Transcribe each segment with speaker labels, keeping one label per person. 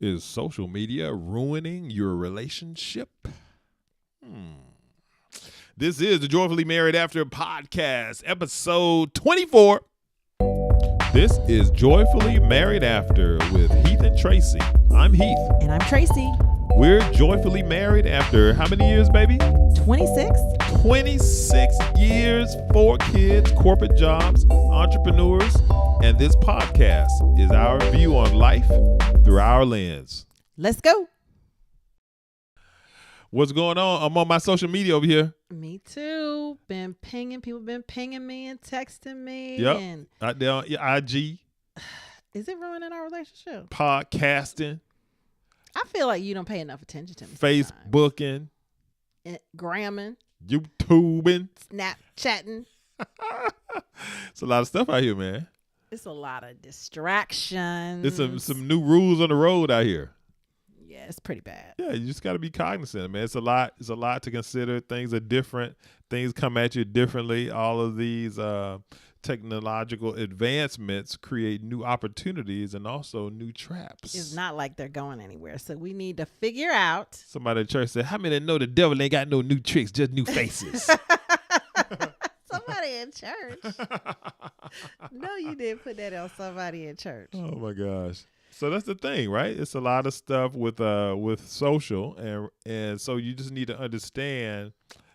Speaker 1: Is social media ruining your relationship? This is the Joyfully Married After podcast, episode 24. This is Joyfully Married After with Heath and Tracy. I'm Heath.
Speaker 2: And I'm Tracy.
Speaker 1: We're joyfully married after how many years, baby?
Speaker 2: 26.
Speaker 1: 26 years, 4 kids, corporate jobs, entrepreneurs, and this podcast is our view on life through our lens.
Speaker 2: Let's go.
Speaker 1: What's going on? I'm on my social media over here.
Speaker 2: Me too. People been pinging me and texting me.
Speaker 1: Yep.
Speaker 2: And
Speaker 1: Out there on your IG.
Speaker 2: is it ruining our relationship?
Speaker 1: Podcasting.
Speaker 2: I feel like you don't pay enough attention to me.
Speaker 1: Facebooking.
Speaker 2: Gramming.
Speaker 1: YouTubing.
Speaker 2: Snapchatting.
Speaker 1: It's a lot of stuff out here, man.
Speaker 2: It's a lot of distractions.
Speaker 1: There's some new rules on the road out here.
Speaker 2: Yeah, it's pretty bad.
Speaker 1: Yeah, you just got to be cognizant, man. It's a lot to consider. Things are different. Things come at you differently. All of these technological advancements create new opportunities and also new traps.
Speaker 2: It's not like they're going anywhere. So we need to figure out.
Speaker 1: Somebody at church said, how many know the devil ain't got no new tricks, just new faces?
Speaker 2: Somebody in church. No, you didn't put that on somebody in church.
Speaker 1: Oh my gosh. So that's the thing, right? It's a lot of stuff with social, and so you just need to understand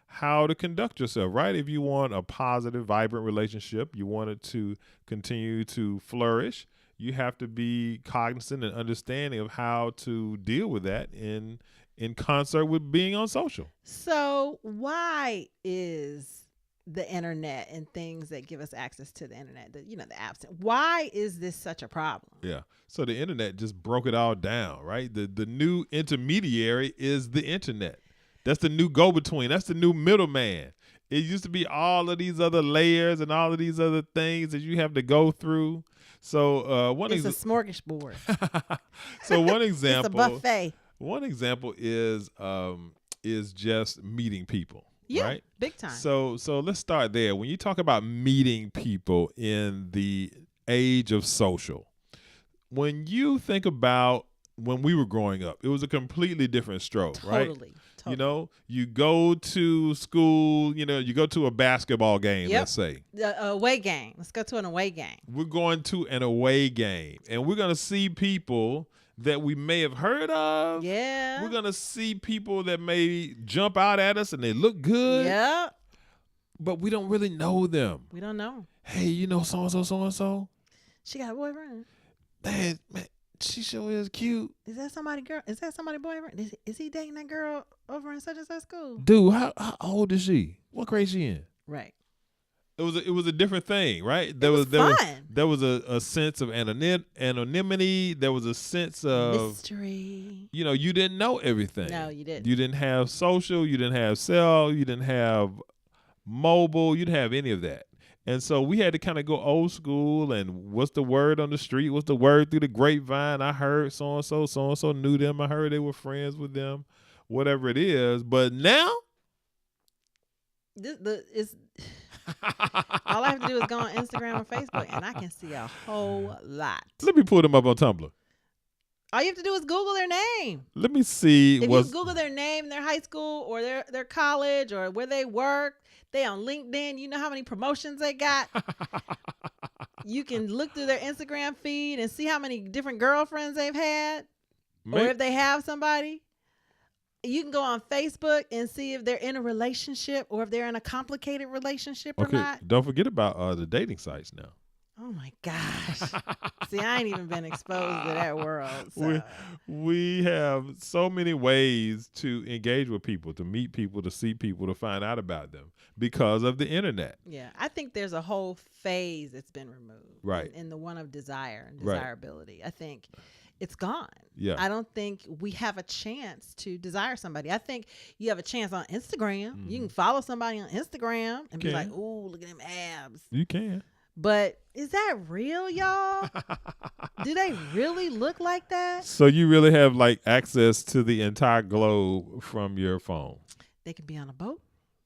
Speaker 1: how to conduct yourself, right? If you want a positive, vibrant relationship, you want it to continue to flourish, you have to be cognizant and understanding of how to deal with that in concert with being on social.
Speaker 2: So why is the internet and things that give us access to the internet, the apps, why is this such a problem?
Speaker 1: Yeah. So the internet just broke it all down, right? The new intermediary is the internet. That's the new go-between. That's the new middleman. It used to be all of these other layers and all of these other things that you have to go through. So
Speaker 2: it's a smorgasbord.
Speaker 1: So one example,
Speaker 2: it's a buffet.
Speaker 1: One example is just meeting people.
Speaker 2: Yeah,
Speaker 1: right?
Speaker 2: Big time.
Speaker 1: So let's start there. When you talk about meeting people in the age of social, when you think about when we were growing up, it was a completely different stroke, right?
Speaker 2: Totally.
Speaker 1: You know, you go to school, you go to a basketball game, let's say.
Speaker 2: The away game. Let's go to an away game.
Speaker 1: We're going to an away game, and we're going to see people that we may have heard of.
Speaker 2: Yeah.
Speaker 1: We're going to see people that may jump out at us and they look good.
Speaker 2: Yeah.
Speaker 1: But we don't really know them.
Speaker 2: We don't know.
Speaker 1: Hey, you know so-and-so, so-and-so?
Speaker 2: She got a boyfriend.
Speaker 1: Man, she sure is cute.
Speaker 2: Is that somebody boyfriend? Is he dating that girl over in such and such school?
Speaker 1: Dude, how old is she? What grade she in?
Speaker 2: Right.
Speaker 1: It was a different thing, right?
Speaker 2: There was
Speaker 1: a sense of anonymity. There was a sense of
Speaker 2: mystery.
Speaker 1: You didn't know everything.
Speaker 2: No, you didn't.
Speaker 1: You didn't have social. You didn't have cell. You didn't have mobile. You didn't have any of that. And so we had to kind of go old school. And what's the word on the street? What's the word through the grapevine? I heard so-and-so knew them. I heard they were friends with them. Whatever it is. But now,
Speaker 2: all I have to do is go on Instagram and Facebook, and I can see a whole lot.
Speaker 1: Let me pull them up on Tumblr.
Speaker 2: All you have to do is Google their name.
Speaker 1: Let me see.
Speaker 2: If you Google their name, their high school, or their college, or where they work, they on LinkedIn. You know how many promotions they got. You can look through their Instagram feed and see how many different girlfriends they've had, or if they have somebody. You can go on Facebook and see if they're in a relationship or if they're in a complicated relationship or not.
Speaker 1: Don't forget about the dating sites now.
Speaker 2: Oh my gosh. See, I ain't even been exposed to that world. So.
Speaker 1: We have so many ways to engage with people, to meet people, to see people, to find out about them because of the internet.
Speaker 2: Yeah, I think there's a whole phase that's been removed.
Speaker 1: Right.
Speaker 2: In the one of desire and desirability. Right. I think it's gone.
Speaker 1: Yeah.
Speaker 2: I don't think we have a chance to desire somebody. I think you have a chance on Instagram. Mm-hmm. You can follow somebody on Instagram and be like, "Ooh, look at them abs."
Speaker 1: You can.
Speaker 2: But is that real, y'all? Do they really look like that?
Speaker 1: So you really have like access to the entire globe from your phone.
Speaker 2: They can be on a boat.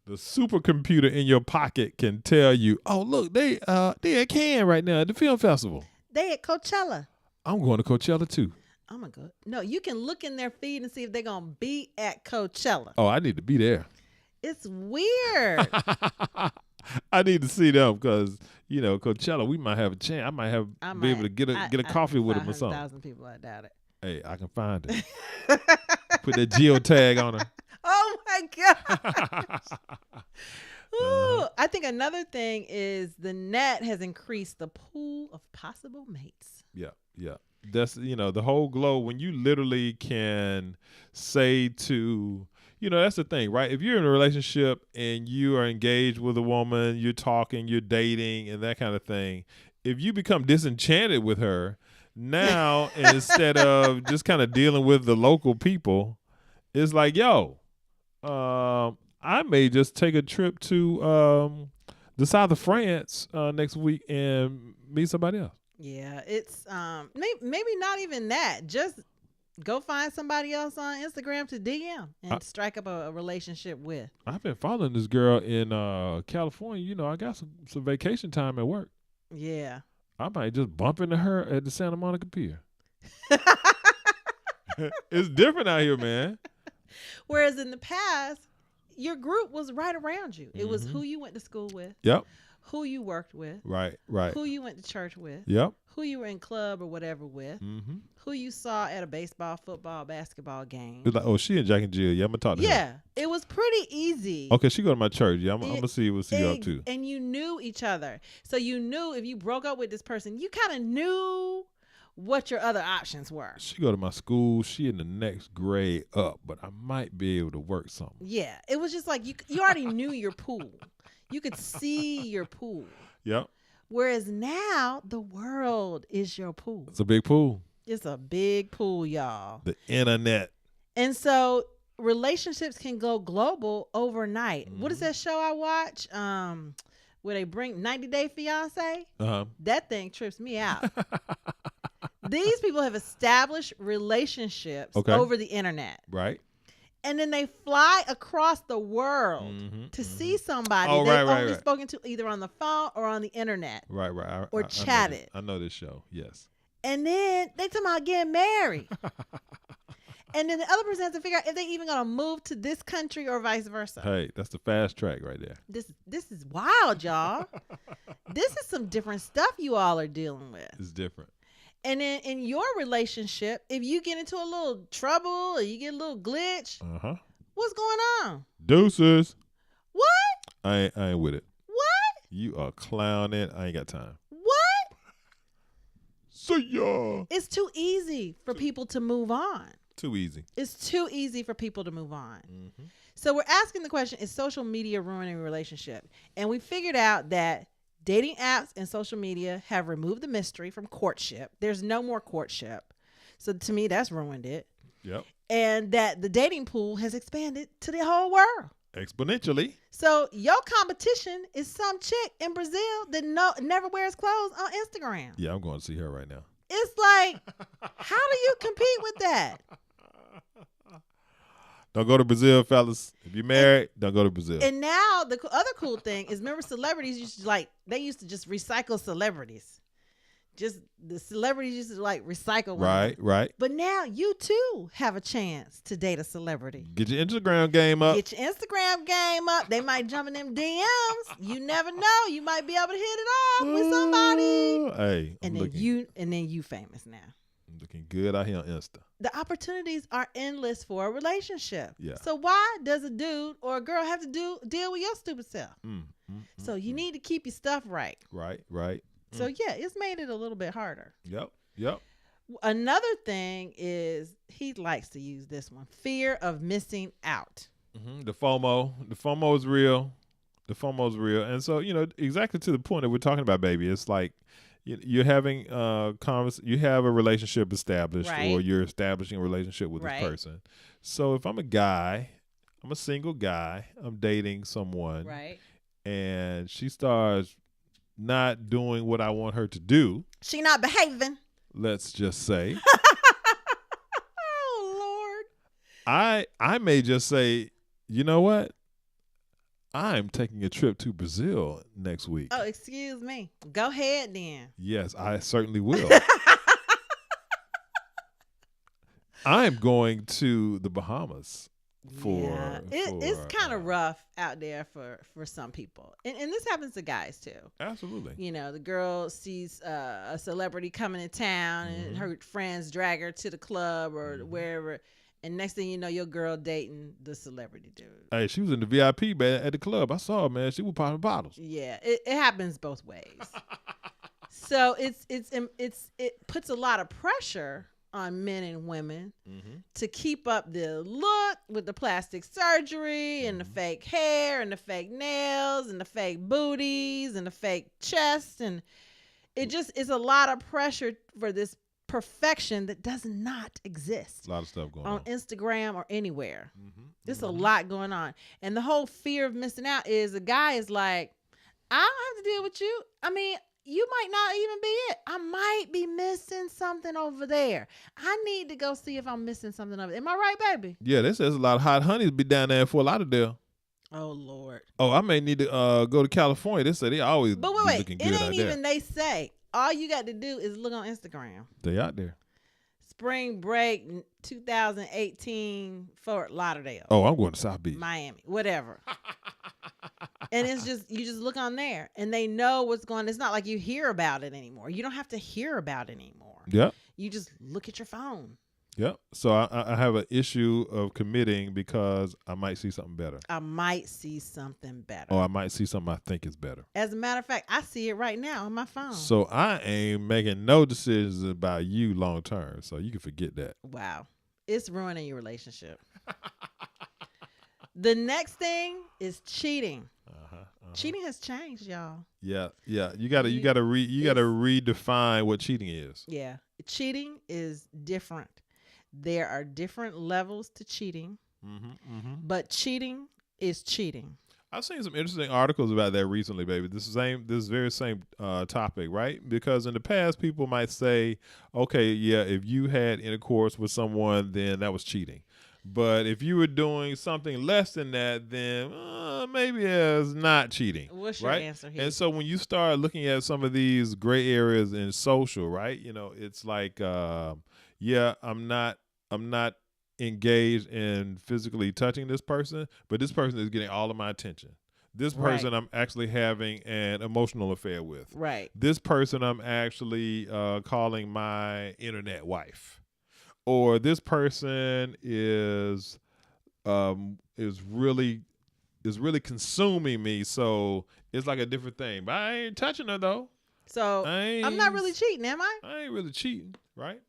Speaker 1: The supercomputer in your pocket can tell you, "Oh, look, they at Cannes right now at the film festival.
Speaker 2: They at Coachella.
Speaker 1: I'm going to Coachella too."
Speaker 2: I'm gonna go. No, you can look in their feed and see if they're gonna be at Coachella.
Speaker 1: Oh, I need to be there.
Speaker 2: It's weird.
Speaker 1: I need to see them because Coachella. We might have a chance. I might be able to get a coffee with them or something.
Speaker 2: 500,000 people. I doubt it.
Speaker 1: Hey, I can find it. Put that geotag on her.
Speaker 2: Oh my gosh. Ooh, I think another thing is the net has increased the pool of possible mates.
Speaker 1: Yeah. That's the whole globe. When you literally can say to that's the thing, right? If you're in a relationship and you are engaged with a woman, you're talking, you're dating, and that kind of thing. If you become disenchanted with her, now instead of just kind of dealing with the local people, it's like, yo, I may just take a trip to the south of France next week and meet somebody else.
Speaker 2: Yeah, it's maybe not even that. Just go find somebody else on Instagram to DM and strike up a relationship with.
Speaker 1: I've been following this girl in California. I got some vacation time at work.
Speaker 2: Yeah.
Speaker 1: I might just bump into her at the Santa Monica Pier. It's different out here, man.
Speaker 2: Whereas in the past, your group was right around you. It was who you went to school with.
Speaker 1: Yep.
Speaker 2: Who you worked with.
Speaker 1: Right.
Speaker 2: Who you went to church with.
Speaker 1: Yep.
Speaker 2: Who you were in club or whatever with.
Speaker 1: Mm-hmm.
Speaker 2: Who you saw at a baseball, football, basketball game.
Speaker 1: It's like, oh, she and Jack and Jill. Yeah, I'm going to talk to her.
Speaker 2: Yeah. It was pretty easy.
Speaker 1: Okay, she go to my church. Yeah, I'm going to see what she up to.
Speaker 2: And you knew each other. So you knew if you broke up with this person, you kind of knew what your other options were.
Speaker 1: She go to my school. She in the next grade up, but I might be able to work something.
Speaker 2: Yeah. It was just like you already knew your pool. You could see your pool.
Speaker 1: Yep.
Speaker 2: Whereas now, the world is your pool.
Speaker 1: It's a big pool.
Speaker 2: It's a big pool, y'all.
Speaker 1: The internet.
Speaker 2: And so relationships can go global overnight. What is that show I watch? Where they bring 90 Day Fiance?
Speaker 1: Uh-huh.
Speaker 2: That thing trips me out. These people have established relationships over the internet.
Speaker 1: Right.
Speaker 2: And then they fly across the world to see somebody they've only spoken to either on the phone or on the internet.
Speaker 1: Right.
Speaker 2: Or chatted.
Speaker 1: I know this show, yes.
Speaker 2: And then they talking about getting married. And then the other person has to figure out if they even going to move to this country or vice versa.
Speaker 1: Hey, that's the fast track right there.
Speaker 2: This is wild, y'all. This is some different stuff you all are dealing with.
Speaker 1: It's different.
Speaker 2: And then in your relationship, if you get into a little trouble or you get a little glitch, what's going on?
Speaker 1: Deuces.
Speaker 2: What?
Speaker 1: I ain't with it.
Speaker 2: What?
Speaker 1: You are clowning. I ain't got time.
Speaker 2: What?
Speaker 1: See ya.
Speaker 2: It's too easy for people to move on.
Speaker 1: Too easy.
Speaker 2: It's too easy for people to move on. So we're asking the question, is social media ruining a relationship? And we figured out that dating apps and social media have removed the mystery from courtship. There's no more courtship. So to me, that's ruined it.
Speaker 1: Yep.
Speaker 2: And that the dating pool has expanded to the whole world.
Speaker 1: Exponentially.
Speaker 2: So your competition is some chick in Brazil that never wears clothes on Instagram.
Speaker 1: Yeah, I'm going to see her right now.
Speaker 2: It's like, how do you compete with that?
Speaker 1: Don't go to Brazil, fellas. If you're married, don't go to Brazil.
Speaker 2: And now the other cool thing is, remember, celebrities used to they used to just recycle celebrities. Just the celebrities used to recycle women.
Speaker 1: Right.
Speaker 2: But now you too have a chance to date a celebrity.
Speaker 1: Get your Instagram game up.
Speaker 2: Get your Instagram game up. They might jump in them DMs. You never know. You might be able to hit it off with somebody.
Speaker 1: Hey,
Speaker 2: and then you famous now.
Speaker 1: I'm looking good out here on Insta.
Speaker 2: The opportunities are endless for a relationship.
Speaker 1: Yeah.
Speaker 2: So why does a dude or a girl have to deal with your stupid self? So you need to keep your stuff right.
Speaker 1: Right.
Speaker 2: So yeah, it's made it a little bit harder.
Speaker 1: Yep.
Speaker 2: Another thing is, he likes to use this one: fear of missing out.
Speaker 1: The FOMO is real. And so, exactly to the point that we're talking about, baby. It's like you're having you have a relationship established, or you're establishing a relationship with this person. So if I'm a guy, I'm a single guy, I'm dating someone, and she starts not doing what I want her to do.
Speaker 2: She not behaving.
Speaker 1: Let's just say.
Speaker 2: Oh Lord.
Speaker 1: I may just say, you know what? I'm taking a trip to Brazil next week.
Speaker 2: Oh, excuse me. Go ahead then.
Speaker 1: Yes, I certainly will. I'm going to the Bahamas
Speaker 2: Yeah, it's
Speaker 1: for
Speaker 2: kind of rough out there for some people, and this happens to guys too.
Speaker 1: absolutely.
Speaker 2: You know, the girl sees a celebrity coming to town, and her friends drag her to the club or wherever, and next thing you know, your girl dating the celebrity dude.
Speaker 1: Hey, she was in the VIP, man, at the club. I saw her, man. She was popping bottles.
Speaker 2: Yeah, it happens both ways. So it puts a lot of pressure on men and women to keep up the look with the plastic surgery and the fake hair and the fake nails and the fake booties and the fake chest, and it just is a lot of pressure for this perfection that does not exist
Speaker 1: A lot of stuff going
Speaker 2: on
Speaker 1: on.
Speaker 2: Instagram or anywhere. There's a lot going on, and the whole fear of missing out is the guy is like, I don't have to deal with you. I mean, you might not even be it. I might be missing something over there. I need to go see if I'm missing something over there. Am I right, baby?
Speaker 1: Yeah, they says a lot of hot honeys be down there in Fort Lauderdale.
Speaker 2: Oh, Lord.
Speaker 1: Oh, I may need to go to California. They say they always
Speaker 2: But
Speaker 1: be
Speaker 2: wait,
Speaker 1: looking
Speaker 2: it
Speaker 1: good
Speaker 2: ain't
Speaker 1: out
Speaker 2: even
Speaker 1: there.
Speaker 2: they say. All you got to do is look on Instagram.
Speaker 1: They out there.
Speaker 2: Spring break 2018 Fort Lauderdale.
Speaker 1: Oh, I'm going to South Beach.
Speaker 2: Miami, whatever. And it's just, you just look on there and they know what's going on. It's not like you hear about it anymore. You don't have to hear about it anymore.
Speaker 1: Yep.
Speaker 2: You just look at your phone.
Speaker 1: Yep. So I have an issue of committing because I might see something better.
Speaker 2: I might see something better.
Speaker 1: Or I might see something I think is better.
Speaker 2: As a matter of fact, I see it right now on my phone.
Speaker 1: So I ain't making no decisions about you long term. So you can forget that.
Speaker 2: Wow. It's ruining your relationship. The next thing is cheating. Cheating has changed, y'all.
Speaker 1: Yeah. You gotta redefine what cheating is.
Speaker 2: Yeah. Cheating is different. There are different levels to cheating, but cheating is cheating.
Speaker 1: I've seen some interesting articles about that recently, baby. This very same topic, right? Because in the past, people might say, okay, yeah, if you had intercourse with someone, then that was cheating. But if you were doing something less than that, then maybe it's not cheating.
Speaker 2: What's your answer here?
Speaker 1: And so when you start looking at some of these gray areas in social, right? You know, it's like, yeah, I'm not engaged in physically touching this person, but this person is getting all of my attention. This person I'm actually having an emotional affair with.
Speaker 2: Right.
Speaker 1: This person I'm actually calling my internet wife. Or this person is really consuming me, so it's like a different thing. But I ain't touching her though.
Speaker 2: So I'm not really cheating, am I?
Speaker 1: I ain't really cheating, right?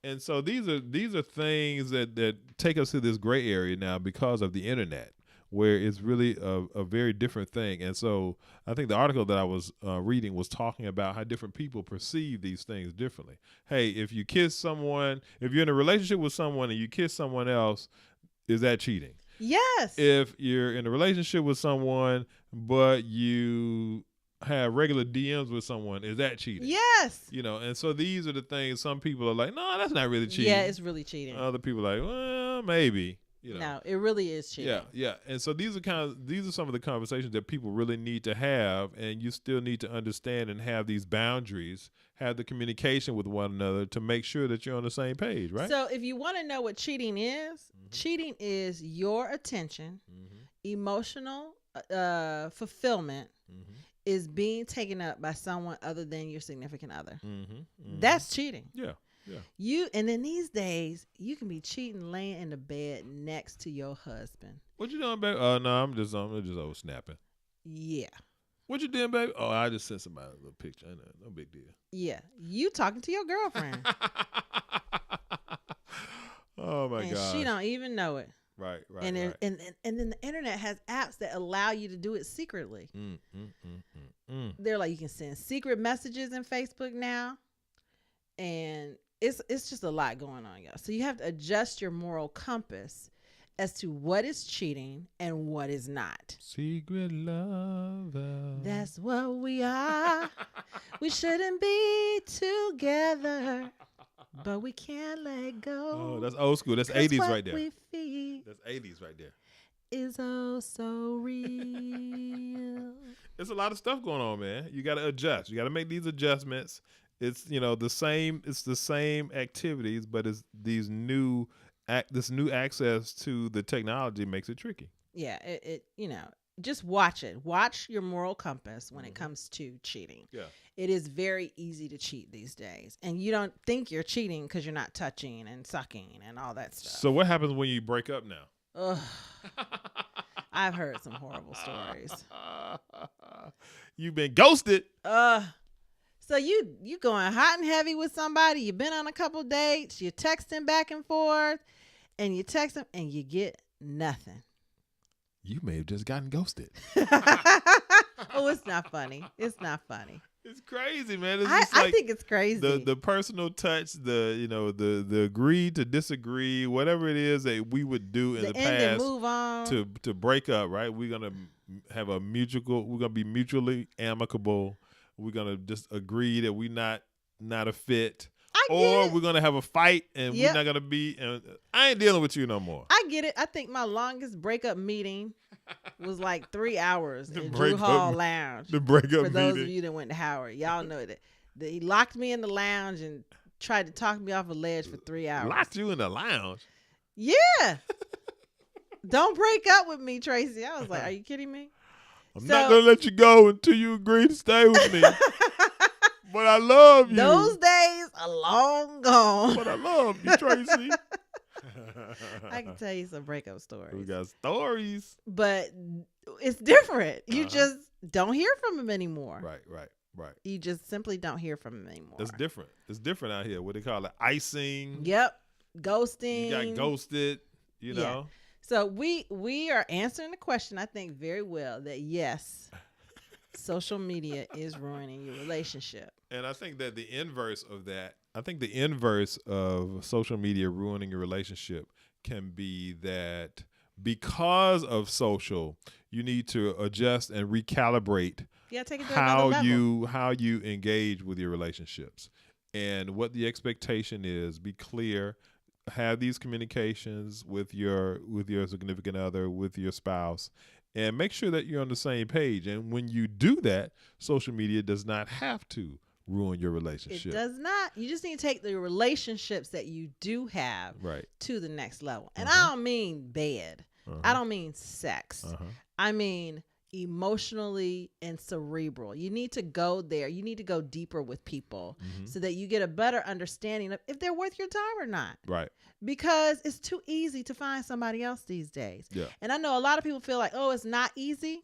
Speaker 1: And so these are things that take us to this gray area now because of the internet, where it's really a very different thing. And so I think the article that I was reading was talking about how different people perceive these things differently. Hey, if you kiss someone, if you're in a relationship with someone and you kiss someone else, is that cheating?
Speaker 2: Yes.
Speaker 1: If you're in a relationship with someone, but you have regular DMs with someone, is that cheating?
Speaker 2: Yes.
Speaker 1: You know, and so these are the things some people are like, no, that's not really cheating.
Speaker 2: Yeah, it's really cheating.
Speaker 1: Other people are like, well, maybe. You know.
Speaker 2: No, it really is cheating.
Speaker 1: Yeah. And so these are some of the conversations that people really need to have, and you still need to understand and have these boundaries, have the communication with one another to make sure that you're on the same page, right?
Speaker 2: So if you want to know what cheating is your attention, emotional fulfillment is being taken up by someone other than your significant other. That's cheating.
Speaker 1: Yeah.
Speaker 2: And then these days you can be cheating laying in the bed next to your husband.
Speaker 1: What you doing, baby? No, I'm just over snapping.
Speaker 2: Yeah.
Speaker 1: What you doing, baby? Oh, I just sent somebody a little picture. No big deal.
Speaker 2: Yeah. You talking to your girlfriend.
Speaker 1: Oh my God.
Speaker 2: She don't even know it.
Speaker 1: Right.
Speaker 2: And then the internet has apps that allow you to do it secretly. They're like, you can send secret messages in Facebook now, and it's just a lot going on, y'all. So you have to adjust your moral compass as to what is cheating and what is not.
Speaker 1: Secret lover.
Speaker 2: That's what we are. We shouldn't be together, but we can't let go.
Speaker 1: Oh, that's old school. That's 80s right there.
Speaker 2: We feel
Speaker 1: That's 80s right there.
Speaker 2: is oh so real.
Speaker 1: There's a lot of stuff going on, man. You got to adjust. You got to make these adjustments It's the same activities, but it's this new access to the technology makes it tricky.
Speaker 2: Yeah, just watch it. Watch your moral compass when it
Speaker 1: Mhm.
Speaker 2: comes to cheating.
Speaker 1: Yeah.
Speaker 2: It is very easy to cheat these days. And you don't think you're cheating because you're not touching and sucking and all that stuff.
Speaker 1: So what happens when you break up now?
Speaker 2: Ugh, I've heard some horrible stories.
Speaker 1: You've been ghosted.
Speaker 2: So you going hot and heavy with somebody. You've been on a couple dates. You're texting back and forth, and you text them, and you get nothing.
Speaker 1: You may have just gotten ghosted.
Speaker 2: Oh, it's not funny. It's not funny.
Speaker 1: It's crazy, man. It's
Speaker 2: I think it's crazy.
Speaker 1: The personal touch, the agree to disagree, whatever it is that we would do in the
Speaker 2: end and
Speaker 1: past
Speaker 2: move on.
Speaker 1: to break up, right? We're gonna have we're gonna be mutually amicable. We're gonna just agree that we're not a fit. Or we're gonna have a fight and we're not gonna be. I ain't dealing with you no more.
Speaker 2: I get it. I think my longest breakup meeting was like 3 hours in Drew Hall Lounge.
Speaker 1: The breakup meeting.
Speaker 2: For those of you that went to Howard, y'all know that he locked me in the lounge and tried to talk me off a ledge for 3 hours.
Speaker 1: Locked you in the lounge?
Speaker 2: Yeah. Don't break up with me, Tracy. I was like, are you kidding me?
Speaker 1: I'm not gonna let you go until you agree to stay with me. But I love you.
Speaker 2: Those days are long gone.
Speaker 1: But I love you, Tracy.
Speaker 2: I can tell you some breakup stories.
Speaker 1: We got stories.
Speaker 2: But it's different. You just don't hear from him anymore.
Speaker 1: Right.
Speaker 2: You just simply don't hear from him anymore.
Speaker 1: It's different. It's different out here. What they call it? Icing.
Speaker 2: Yep. Ghosting.
Speaker 1: You got ghosted, you know.
Speaker 2: So we are answering the question, I think, very well, that yes, social media is ruining your relationship.
Speaker 1: And I think that the inverse of that, of social media ruining your relationship can be that because of social, you need to adjust and recalibrate
Speaker 2: take it to another level.
Speaker 1: how you engage with your relationships and what the expectation is. Be clear. Have these communications with your significant other, with your spouse, and make sure that you're on the same page. And when you do that, social media does not have to ruin your relationship.
Speaker 2: It does not. You just need to take the relationships that you do have to the next level. And I don't mean bed. I don't mean sex. I mean emotionally and cerebral. You need to go there. You need to go deeper with people so that you get a better understanding of if they're worth your time or not.
Speaker 1: Right.
Speaker 2: Because it's too easy to find somebody else these days.
Speaker 1: Yeah.
Speaker 2: And I know a lot of people feel like, oh, it's not easy.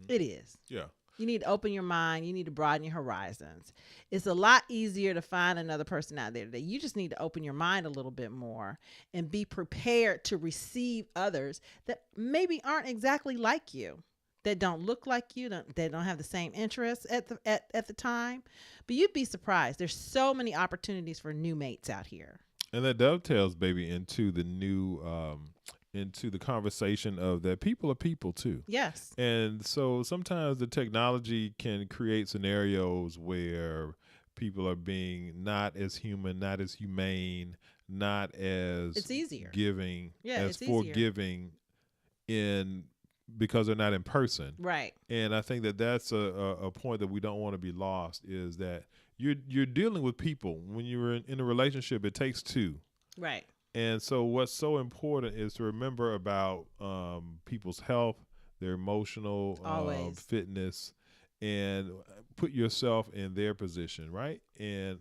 Speaker 2: It is.
Speaker 1: Yeah.
Speaker 2: You need to open your mind. You need to broaden your horizons. It's a lot easier to find another person out there today. You just need to open your mind a little bit more and be prepared to receive others that maybe aren't exactly like you, that don't look like you, that don't have the same interests at the time. But you'd be surprised. There's so many opportunities for new mates out here.
Speaker 1: And that dovetails, baby, into the new into the conversation of that people are people too.
Speaker 2: Yes.
Speaker 1: And so sometimes the technology can create scenarios where people are being not as human, not as humane, not as
Speaker 2: it's easier.
Speaker 1: Giving, as
Speaker 2: it's
Speaker 1: forgiving because they're not in person.
Speaker 2: Right.
Speaker 1: And I think that that's a point that we don't want to be lost, is that you're dealing with people. When you're in a relationship, it takes two.
Speaker 2: Right.
Speaker 1: And so what's so important is to remember about people's health, their emotional fitness, and put yourself in their position, right? And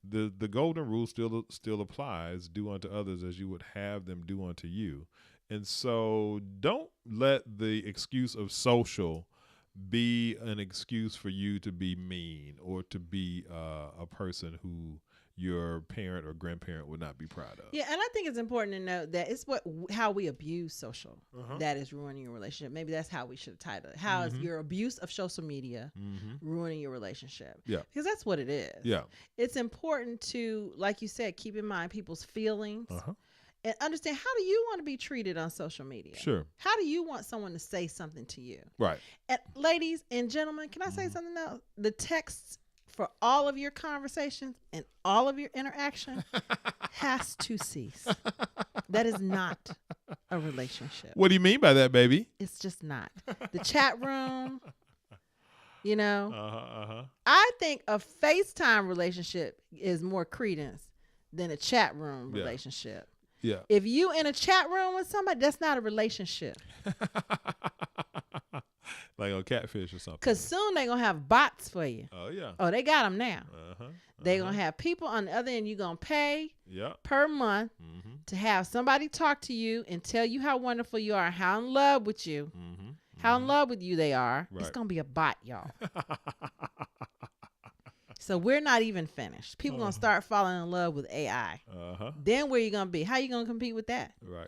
Speaker 1: the golden rule still applies: do unto others as you would have them do unto you. And so don't let the excuse of social be an excuse for you to be mean or to be a person who your parent or grandparent would not be proud of.
Speaker 2: Yeah, and I think it's important to note that it's how we abuse social that is ruining your relationship. Maybe that's how we should title it. How is your abuse of social media ruining your relationship?
Speaker 1: Yeah.
Speaker 2: Because that's what it is.
Speaker 1: Yeah.
Speaker 2: It's important to, like you said, keep in mind people's feelings and understand, how do you want to be treated on social media?
Speaker 1: Sure.
Speaker 2: How do you want someone to say something to you?
Speaker 1: Right.
Speaker 2: And ladies and gentlemen, can I say something else? The texts for all of your conversations and all of your interaction has to cease. That is not a relationship.
Speaker 1: What do you mean by that, baby?
Speaker 2: It's just not. The chat room, You know,
Speaker 1: Uh-huh.
Speaker 2: I think a FaceTime relationship is more credence than a chat room
Speaker 1: Yeah.
Speaker 2: relationship.
Speaker 1: Yeah.
Speaker 2: If you in a chat room with somebody, that's not a relationship.
Speaker 1: Like on Catfish or something.
Speaker 2: Because soon they're going to have bots for you.
Speaker 1: Oh, yeah.
Speaker 2: Oh, they got them now.
Speaker 1: Uh-huh.
Speaker 2: They're going to have people on the other end you're going to pay
Speaker 1: Yep.
Speaker 2: per month
Speaker 1: Mm-hmm.
Speaker 2: to have somebody talk to you and tell you how wonderful you are, how in love with you,
Speaker 1: Mm-hmm.
Speaker 2: how in love with you they are. It's
Speaker 1: Right.
Speaker 2: going to be a bot, y'all. So we're not even finished. People going to start falling in love with AI.
Speaker 1: Uh-huh.
Speaker 2: Then where you going to be? How you going to compete with that?
Speaker 1: Right.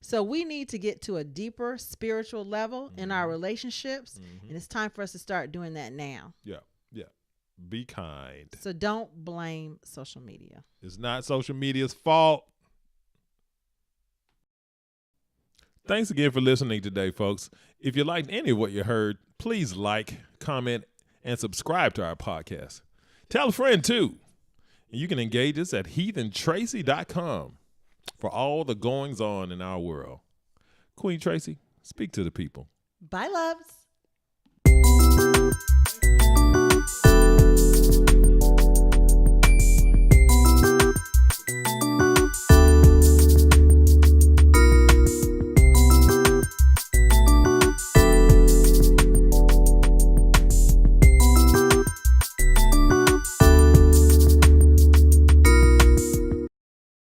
Speaker 2: So we need to get to a deeper spiritual level in our relationships.
Speaker 1: Mm-hmm.
Speaker 2: And it's time for us to start doing that now.
Speaker 1: Yeah. Be kind.
Speaker 2: So don't blame social media.
Speaker 1: It's not social media's fault. Thanks again for listening today, folks. If you liked any of what you heard, please like, comment, and subscribe to our podcast. Tell a friend, too. You can engage us at heathentracy.com for all the goings on in our world. Queen Tracy, speak to the people.
Speaker 2: Bye, loves.